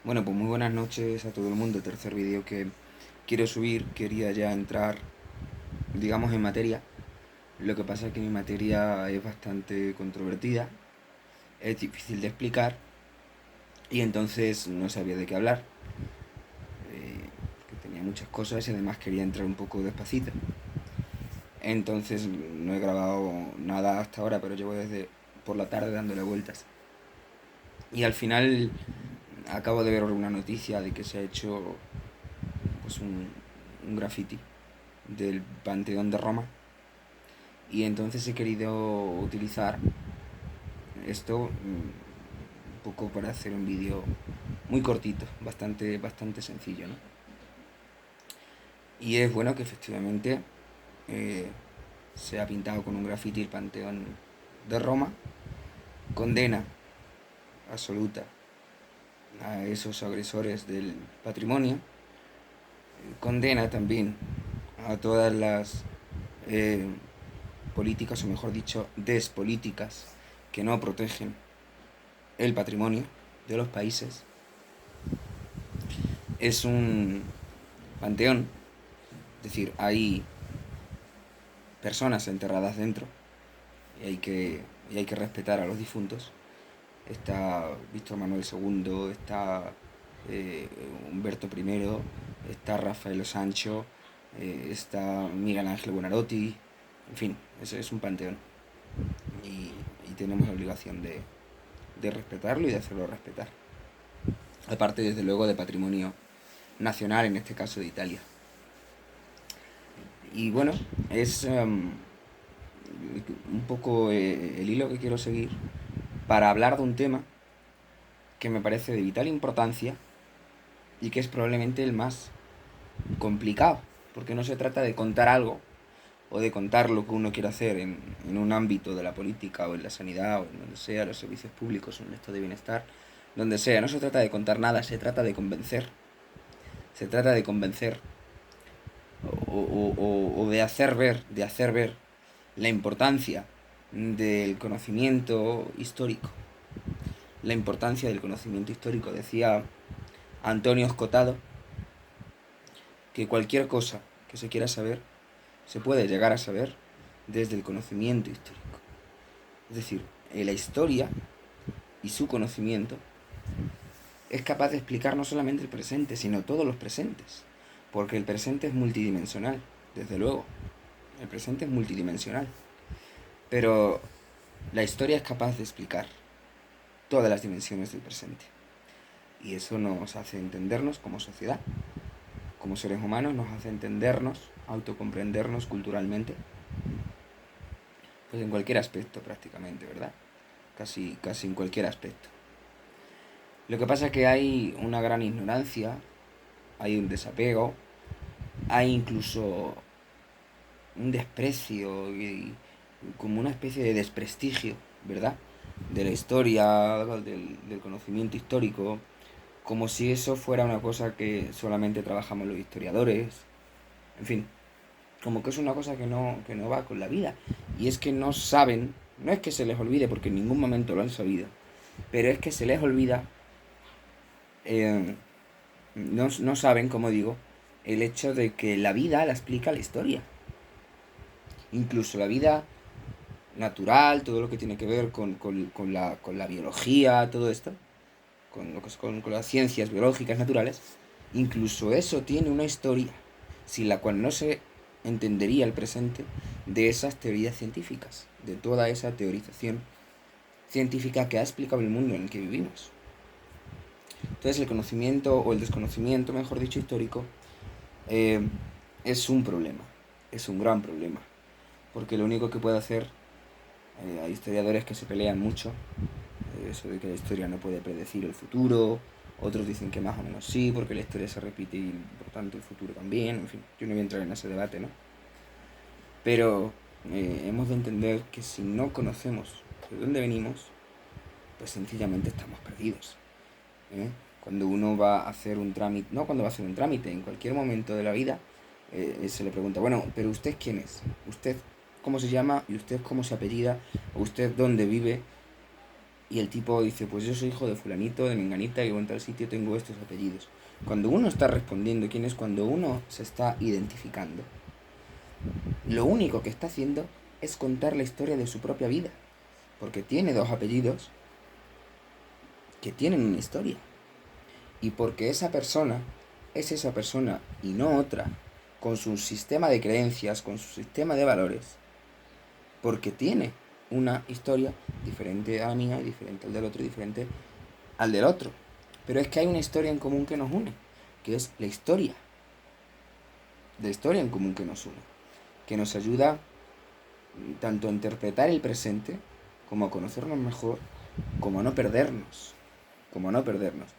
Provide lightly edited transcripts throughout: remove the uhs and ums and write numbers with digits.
Bueno, pues muy buenas noches a todo el mundo. Tercer vídeo que quiero subir. Quería ya entrar, digamos, en materia. Lo que pasa es que mi materia es bastante controvertida, es difícil de explicar y entonces no sabía de qué hablar. Que tenía muchas cosas y además quería entrar un poco despacito. Entonces no he grabado nada hasta ahora, pero llevo desde por la tarde dándole vueltas. Y al final acabo de ver una noticia de que se ha hecho pues un graffiti del Panteón de Roma y entonces he querido utilizar esto un poco para hacer un vídeo muy cortito, bastante sencillo, ¿no? Y es bueno que efectivamente eh, se ha pintado con un graffiti el Panteón de Roma, condena absoluta a esos agresores del patrimonio, condena también a todas las eh, políticas, o mejor dicho, despolíticas que no protegen el patrimonio de los países. Es un panteón, es decir, hay personas enterradas dentro y hay que respetar a los difuntos. Está Víctor Manuel II, está eh, Humberto I, está Rafael Sancho, está Miguel Ángel Buonarroti, en fin, es un panteón y tenemos la obligación de respetarlo y de hacerlo respetar. Aparte, desde luego, de patrimonio nacional, en este caso de Italia. Y bueno, es un poco el hilo que quiero seguir para hablar de un tema que me parece de vital importancia y que es probablemente el más complicado, porque no se trata de contar algo o de contar lo que uno quiere hacer en un ámbito de la política o en la sanidad o en donde sea, los servicios públicos o en el estado de bienestar, donde sea. No se trata de contar nada, se trata de convencer. Se trata de convencer o de hacer ver la importancia del conocimiento histórico. La importancia del conocimiento histórico. Decía Antonio Escotado que cualquier cosa que se quiera saber se puede llegar a saber desde el conocimiento histórico. Es decir, la historia y su conocimiento es capaz de explicar no solamente el presente, sino todos los presentes. Porque el presente es multidimensional, desde luego. El presente es multidimensional. Pero la historia es capaz de explicar todas las dimensiones del presente. Y eso nos hace entendernos como sociedad, como seres humanos, nos hace entendernos, autocomprendernos culturalmente, pues en cualquier aspecto prácticamente, ¿verdad? Casi en cualquier aspecto. Lo que pasa es que hay una gran ignorancia, hay un desapego, hay incluso un desprecio y como una especie de desprestigio, ¿verdad? De la historia, del conocimiento histórico, como si eso fuera una cosa que solamente trabajamos los historiadores, en fin, como que es una cosa que no va con la vida. Y es que no saben, no es que se les olvide, porque en ningún momento lo han sabido, pero es que se les olvida, eh, no saben, como digo, el hecho de que la vida la explica la historia. Incluso la vida natural, todo lo que tiene que ver con la biología, todo esto, con las ciencias biológicas naturales, incluso eso tiene una historia, sin la cual no se entendería el presente de esas teorías científicas, de toda esa teorización científica que ha explicado el mundo en el que vivimos. Entonces el conocimiento, o el desconocimiento, mejor dicho, histórico, eh, es un problema, es un gran problema, porque lo único que puede hacer, hay historiadores que se pelean mucho, eso de que la historia no puede predecir el futuro, otros dicen que más o menos sí, porque la historia se repite y por tanto el futuro también, en fin, yo no voy a entrar en ese debate, ¿no? Pero hemos de entender que si no conocemos de dónde venimos, pues sencillamente estamos perdidos. ¿Eh? Cuando uno va a hacer un trámite, no cuando va a hacer un trámite, en cualquier momento de la vida, se le pregunta, bueno, pero ¿usted quién es? ¿Usted cómo se llama? ¿Y usted cómo se apellida? ¿O usted dónde vive? Y el tipo dice, pues yo soy hijo de fulanito, de menganita, y en tal sitio tengo estos apellidos. Cuando uno está respondiendo quién es, cuando uno se está identificando, lo único que está haciendo es contar la historia de su propia vida. Porque tiene dos apellidos que tienen una historia. Y porque esa persona es esa persona y no otra, con su sistema de creencias, con su sistema de valores, porque tiene una historia diferente a la mía, diferente al del otro, diferente al del otro. Pero es que hay una historia en común que nos une, que es la historia en común que nos une, que nos ayuda tanto a interpretar el presente, como a conocernos mejor, como a no perdernos, como a no perdernos.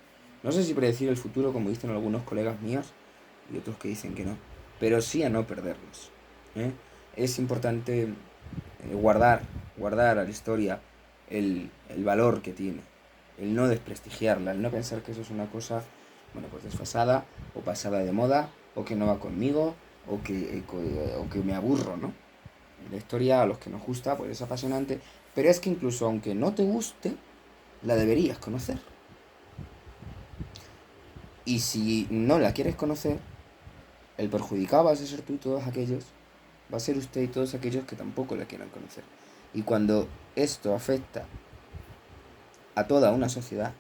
No sé si predecir el futuro, como dicen algunos colegas míos, y otros que dicen que no, pero sí a no perdernos. ¿eh? Es importante guardar a la historia el valor que tiene, el no desprestigiarla, el no pensar que eso es una cosa, bueno, pues desfasada, o pasada de moda, o que no va conmigo, o que me aburro, ¿no? La historia a los que nos gusta pues es apasionante, pero es que incluso aunque no te guste, la deberías conocer. Y si no la quieres conocer, el perjudicado vas a ser tú y todos aquellos, va a ser usted y todos aquellos que tampoco la quieran conocer. Y cuando esto afecta a toda una sociedad,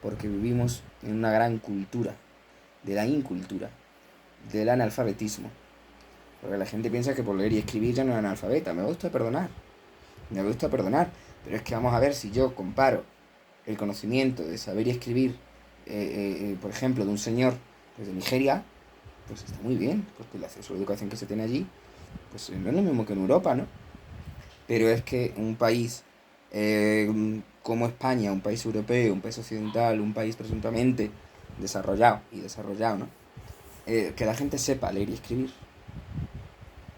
porque vivimos en una gran cultura de la incultura, del analfabetismo, porque la gente piensa que por leer y escribir ya no es analfabeta. Me gusta perdonar, pero es que vamos a ver, si yo comparo el conocimiento de saber y escribir, por ejemplo, de un señor pues, de Nigeria, pues está muy bien, porque el acceso a la educación que se tiene allí, pues no es lo mismo que en Europa, ¿no? Pero es que un país como España, un país europeo, un país occidental, un país presuntamente desarrollado, ¿no? Que la gente sepa leer y escribir,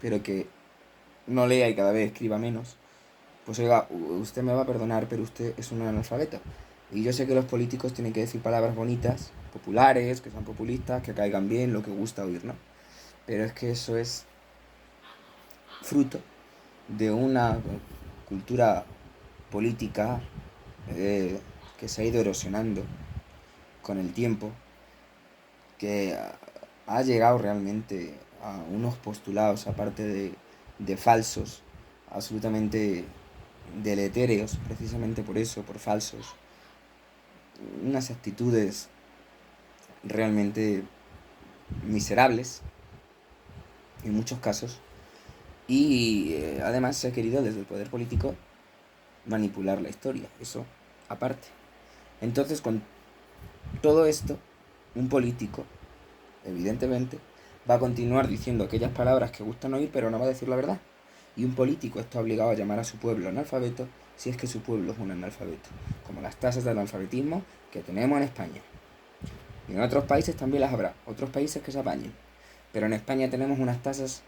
pero que no lea y cada vez escriba menos, pues oiga, usted me va a perdonar, pero usted es un analfabeto. Y yo sé que los políticos tienen que decir palabras bonitas, populares, que sean populistas, que caigan bien, lo que gusta oír, ¿no? Pero es que eso es fruto de una cultura política que se ha ido erosionando con el tiempo, que ha llegado realmente a unos postulados, aparte de falsos, absolutamente deletéreos, precisamente por eso, por falsos, unas actitudes realmente miserables en muchos casos, y además se ha querido desde el poder político manipular la historia, eso aparte. Entonces, con todo esto, un político, evidentemente, va a continuar diciendo aquellas palabras que gustan oír, pero no va a decir la verdad. Y un político está obligado a llamar a su pueblo analfabeto si es que su pueblo es un analfabeto, como las tasas de analfabetismo que tenemos en España. Y en otros países también las habrá, otros países que se apañen. Pero en España tenemos unas tasas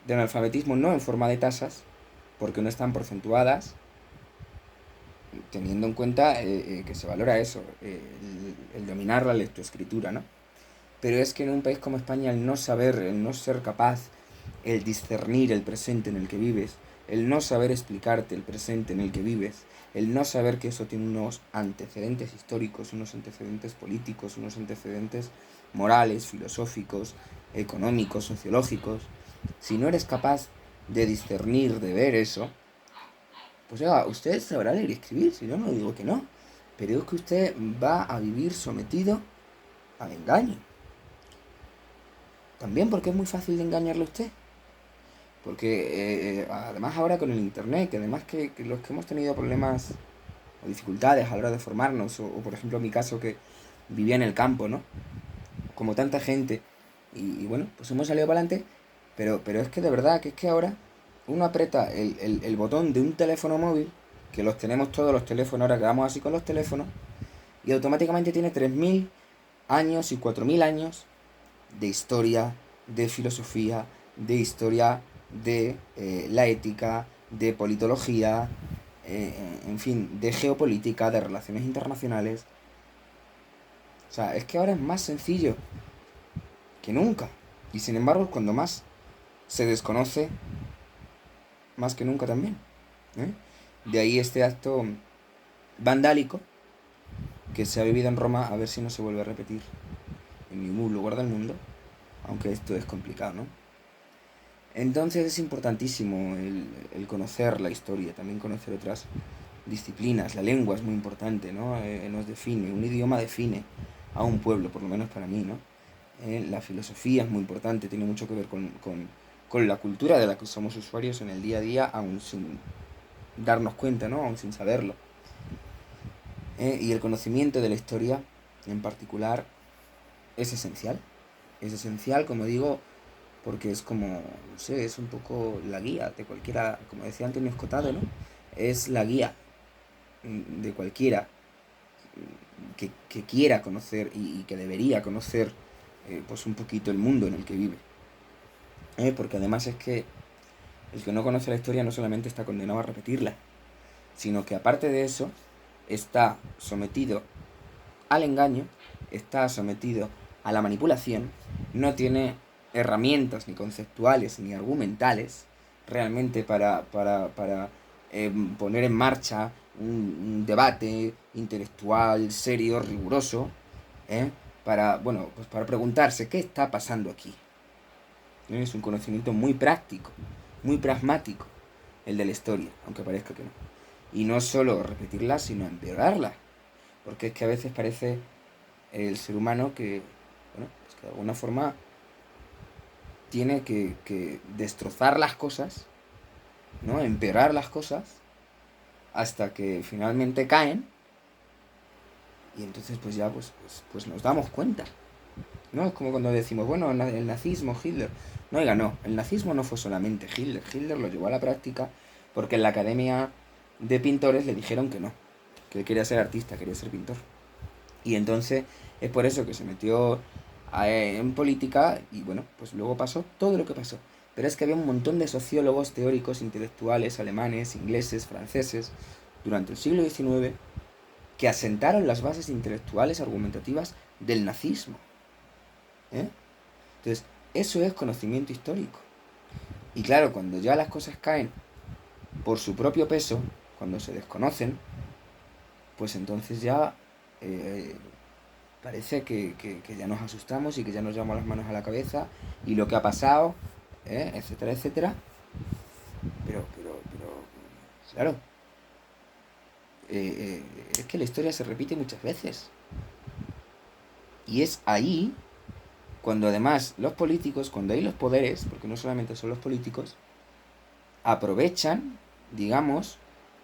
de analfabetismo no en forma de tasas, porque no están porcentuadas, teniendo en cuenta que se valora eso, el dominar la lectoescritura, ¿no? Pero es que en un país como España el no saber, el no ser capaz, el discernir el presente en el que vives, el no saber explicarte el presente en el que vives, el no saber que eso tiene unos antecedentes históricos, unos antecedentes políticos, unos antecedentes morales, filosóficos, económicos, sociológicos, si no eres capaz de discernir, de ver eso, pues ya, usted sabrá leer y escribir, si yo no digo que no, pero es que usted va a vivir sometido al engaño. También porque es muy fácil de engañarle a usted. Porque además ahora con el internet, que además que los que hemos tenido problemas o dificultades a la hora de formarnos, o por ejemplo en mi caso que vivía en el campo, ¿no? Como tanta gente, y bueno, pues hemos salido para adelante, pero es que de verdad, que es que ahora uno aprieta el botón de un teléfono móvil, que los tenemos todos los teléfonos, ahora que vamos así con los teléfonos, y automáticamente tiene 3.000 años y 4.000 años de historia, de filosofía, de historia, de la ética, de politología, en fin, de geopolítica, de relaciones internacionales. O sea, es que ahora es más sencillo que nunca. Y sin embargo, cuando más se desconoce, más que nunca también. ¿eh? De ahí este acto vandálico que se ha vivido en Roma, a ver si no se vuelve a repetir en ningún lugar del mundo, aunque esto es complicado, ¿no? Entonces es importantísimo el conocer la historia, también conocer otras disciplinas. La lengua es muy importante, ¿no? Nos define, un idioma define a un pueblo, por lo menos para mí, ¿no? La filosofía es muy importante, tiene mucho que ver con la cultura de la que somos usuarios en el día a día, aún sin darnos cuenta, ¿no? Aún sin saberlo. Y el conocimiento de la historia, en particular, es esencial. Es esencial, como digo, porque es como, no sé, es un poco la guía de cualquiera, como decía Antonio Escotado, ¿no? Es la guía de cualquiera que quiera conocer y que debería conocer pues un poquito el mundo en el que vive. Porque además es que el que no conoce la historia no solamente está condenado a repetirla, sino que aparte de eso está sometido al engaño, está sometido a la manipulación, no tiene herramientas ni conceptuales ni argumentales realmente para poner en marcha un debate intelectual, serio, riguroso, bueno, pues para preguntarse qué está pasando aquí. Es un conocimiento muy práctico, muy pragmático, el de la historia, aunque parezca que no. Y no solo repetirla, sino empeorarla. Porque es que a veces parece el ser humano que, bueno, pues que de alguna forma tiene que destrozar las cosas, ¿no? Empeorar las cosas hasta que finalmente caen y entonces pues ya pues nos damos cuenta, ¿no? Es como cuando decimos, bueno, el nazismo, Hitler. No, oiga, no, el nazismo no fue solamente Hitler. Hitler lo llevó a la práctica porque en la academia de pintores le dijeron que no, que él quería ser artista, quería ser pintor. Y entonces es por eso que se metió en política y bueno, pues luego pasó todo lo que pasó. Pero es que había un montón de sociólogos, teóricos, intelectuales, alemanes, ingleses, franceses, durante el siglo XIX, que asentaron las bases intelectuales argumentativas del nazismo. Entonces, eso es conocimiento histórico. Y claro, cuando ya las cosas caen por su propio peso, cuando se desconocen, pues entonces ya parece que ya nos asustamos y que ya nos llevamos las manos a la cabeza y lo que ha pasado, etcétera, etcétera. Pero claro, es que la historia se repite muchas veces. Y es ahí cuando además los políticos, cuando hay los poderes, porque no solamente son los políticos, aprovechan, digamos,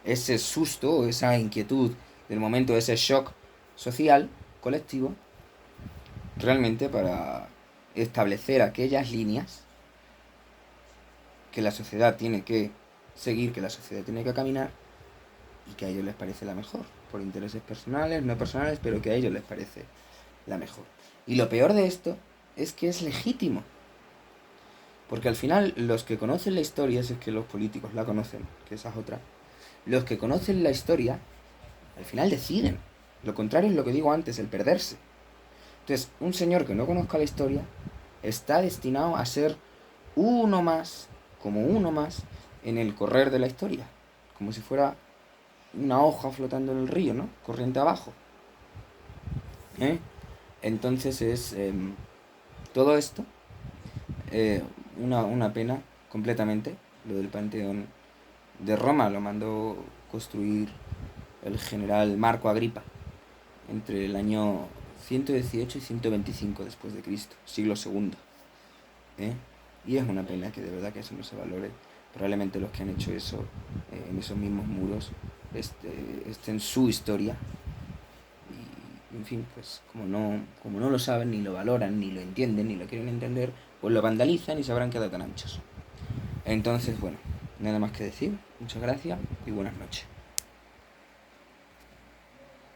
ese susto, esa inquietud del momento, ese shock social, colectivo, realmente para establecer aquellas líneas que la sociedad tiene que seguir, que la sociedad tiene que caminar y que a ellos les parece la mejor, por intereses personales, no personales, pero que a ellos les parece la mejor. Y lo peor de esto es que es legítimo, porque al final los que conocen la historia, si es que los políticos la conocen, que esa es otra, los que conocen la historia al final deciden. Lo contrario es lo que digo antes, el perderse. Entonces, un señor que no conozca la historia está destinado a ser uno más, como uno más, en el correr de la historia. Como si fuera una hoja flotando en el río, ¿no? Corriente abajo. Entonces es todo esto una pena completamente. Lo del Panteón de Roma lo mandó construir el general Marco Agripa entre el año 118 y 125 después de Cristo, siglo segundo. Y es una pena que de verdad que eso no se valore. Probablemente los que han hecho eso en esos mismos muros en su historia y en fin, pues como no lo saben, ni lo valoran, ni lo entienden, ni lo quieren entender, pues lo vandalizan y se habrán quedado tan anchos. Entonces, bueno, nada más que decir. Muchas gracias y buenas noches.